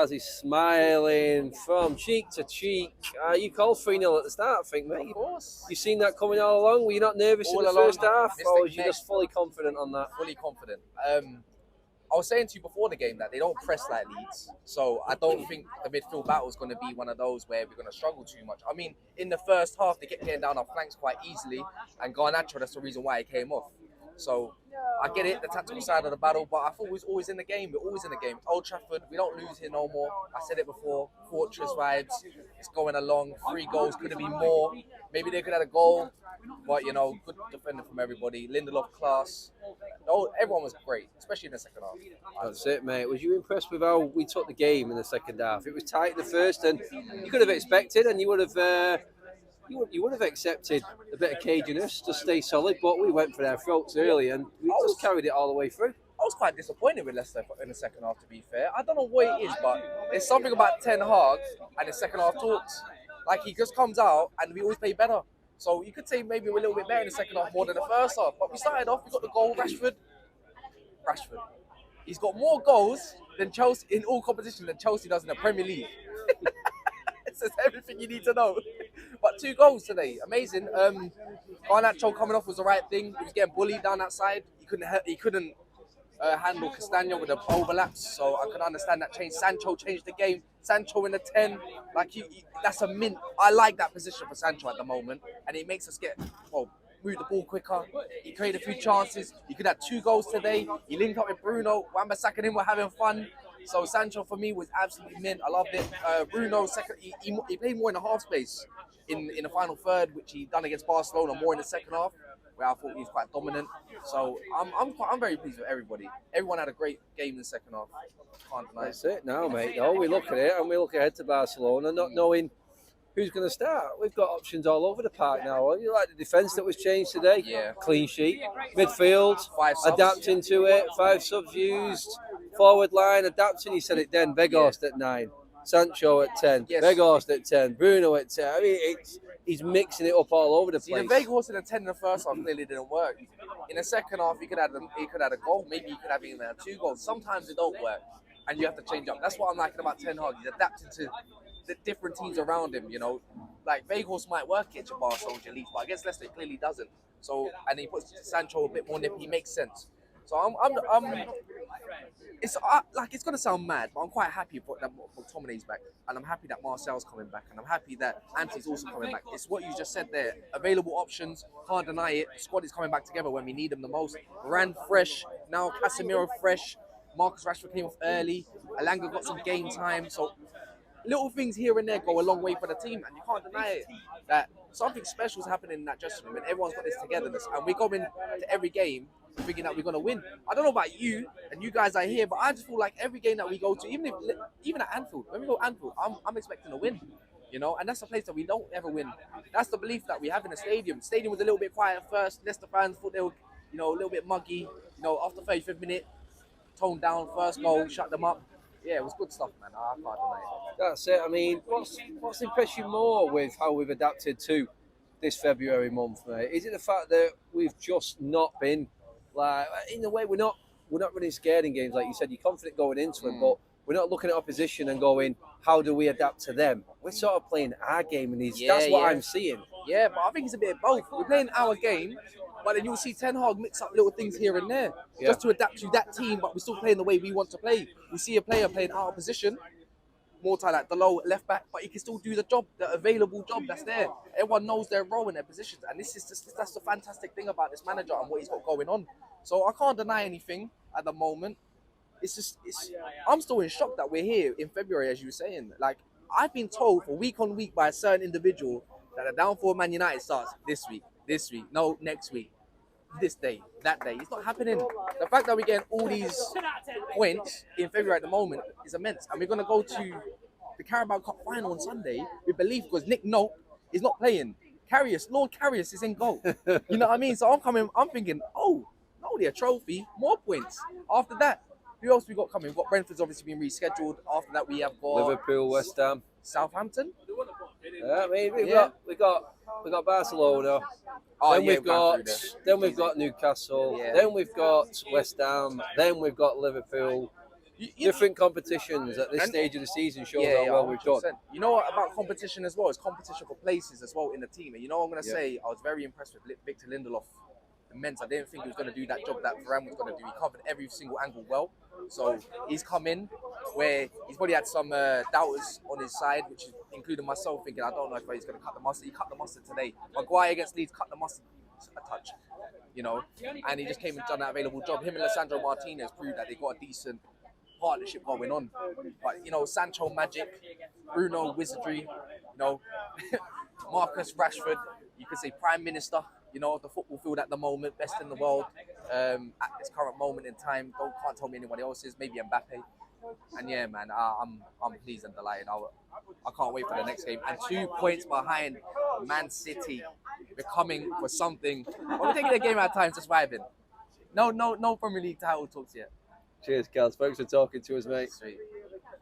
as he's smiling from cheek to cheek. You called 3-0 at the start, I think, mate. Of course. You seen that coming all along? Were you not nervous All in the along, first half, or was you Mystic just fully confident on that? Fully confident. I was saying to you before the game that they don't press like Leeds, so I don't think the midfield battle is going to be one of those where we're going to struggle too much. I mean, in the first half, they kept getting down our flanks quite easily, and Garnacho, that's the reason why he came off. So I get it, the tactical side of the battle, but I thought we was always in the game. We're always in the game. Old Trafford, we don't lose here no more. I said it before, Fortress vibes. It's going along. 3 goals, could have been more. Maybe they could have had a goal, but, you know, good defender from everybody. Lindelof class. Oh, everyone was great, especially in the second half. That's it, mate. Was you impressed with how we took the game in the second half? It was tight in the first, and you could have expected, and you would have... You would have accepted a bit of caginess to stay solid, but we went for their throats early and we just carried it all the way through. I was quite disappointed with Leicester in the second half, to be fair. I don't know what it is, but there's something about Ten Hag and the second half talks. Like, he just comes out and we always play better. So you could say maybe we're a little bit better in the second half more than the first half. But we started off, we got the goal, Rashford. He's got more goals than Chelsea in all competitions than Chelsea does in the Premier League. It says everything you need to know. But 2 goals today, amazing. Garnacho coming off was the right thing. He was getting bullied down that side. He couldn't handle Castagno with the overlaps, so I could understand that change. Sancho changed the game. Sancho in the 10, like that's a mint. I like that position for Sancho at the moment, and it makes us move the ball quicker. He created a few chances. He could have 2 goals today. He linked up with Bruno. Wan-Bissaka and him were having fun. So Sancho for me was absolutely mint. I loved it. Bruno second, he played more in the half space in the final third, which he done against Barcelona, more in the second half, where I thought he was quite dominant. So I'm very pleased with everybody. Everyone had a great game in the second half. Can't deny That's it now, mate. No, we look at it and we look ahead to Barcelona, not knowing who's going to start. We've got options all over the park now. You like the defence that was changed today? Yeah. Clean sheet. Midfield, 5 subs. adapting to it. 5 subs used. Forward line, adapting. He said it then. Weghorst at 9. Sancho at 10. Yes. Weghorst at 10. Bruno at 10. I mean, he's mixing it up all over the place. The Weghorst in the 10 in the first half clearly didn't work. In the second half, he could have a goal. Maybe he could have even had 2 goals. Sometimes it don't work, and you have to change up. That's what I'm liking about Ten Hag. He's adapting to the different teams around him, you know. Like, Weghorst might work against Barcelona at least, but against Leicester, it clearly doesn't. So, and he puts Sancho a bit more nippy. He makes sense. So it's gonna sound mad, but I'm quite happy that McTominay's back, and I'm happy that Marcel's coming back, and I'm happy that Ante's also coming back. It's what you just said there. Available options, can't deny it. The squad is coming back together when we need them the most. Varane fresh, now Casemiro fresh. Marcus Rashford came off early. Alanga got some game time, so little things here and there go a long way for the team, and you can't deny it that something special is happening in that dressing room, and everyone's got this togetherness, and we go into every game thinking that we're going to win. I don't know about you, and you guys are here, but I just feel like every game that we go to, even at Anfield, when we go to Anfield, I'm expecting a win, you know, and that's a place that we don't ever win. That's the belief that we have in the stadium. The stadium was a little bit quiet at first. Leicester fans thought they were, you know, a little bit muggy. You know, after 35th minute, toned down, first goal, shut them up. Yeah, it was good stuff, man. I can't deny it. That's it. I mean, what's impressed you more with how we've adapted to this February month, mate? Is it the fact that we've just not been, like, in a way, we're not really scared in games, like you said. You're confident going into it, but we're not looking at opposition and going, how do we adapt to them? We're sort of playing our game, and that's what I'm seeing. Yeah, but I think it's a bit of both. We're playing our game, but then you'll see Ten Hag mix up little things here and there just to adapt to that team, but we're still playing the way we want to play. We see a player playing out of position, more time like the low left back, but he can still do the job, the available job that's there. Everyone knows their role in their positions, and that's the fantastic thing about this manager and what he's got going on. So I can't deny anything at the moment. I'm still in shock that we're here in February, as you were saying. Like, I've been told for week on week by a certain individual that the downfall of Man United starts this week, no, next week, this day, that day. It's not happening. The fact that we're getting all these points in February at the moment is immense. And we're going to go to the Carabao Cup final on Sunday, we believe, because Nick Note is not playing. Lord Karius is in goal. You know what I mean? So I'm thinking, oh, no, a trophy, more points. After that, who else we got coming? We've got Brentford's obviously been rescheduled. After that, we have got Liverpool, West Ham, Southampton. I mean, we got Barcelona. Then we've got Newcastle. Yeah. Then we've got West Ham. Then we've got Liverpool. different competitions at this stage of the season shows how well we've done. You know what about competition as well? It's competition for places as well in the team. And you know what I'm going to say? I was very impressed with Victor Lindelof. Immense. I didn't think he was going to do that job that Varane was going to do. He covered every single angle well. So he's come in where he's probably had some doubters on his side, which is including myself, thinking I don't know if he's going to cut the mustard. He cut the mustard today. Maguire against Leeds cut the mustard a touch, you know, and he just came and done that available job. Him and Lisandro Martinez proved that they got a decent partnership going on. But you know, Sancho magic, Bruno wizardry, you know, Marcus Rashford, you could say Prime Minister, you know, of the football field at the moment, best in the world at this current moment in time. Can't tell me anybody else is. Maybe Mbappe. And yeah, man, I'm pleased and delighted. I can't wait for the next game. And 2 points behind Man City. We're coming for something. But we're taking the game at times, just vibing. No Premier League title talks yet. Cheers, Kels. Thanks for talking to us, mate. Sweet.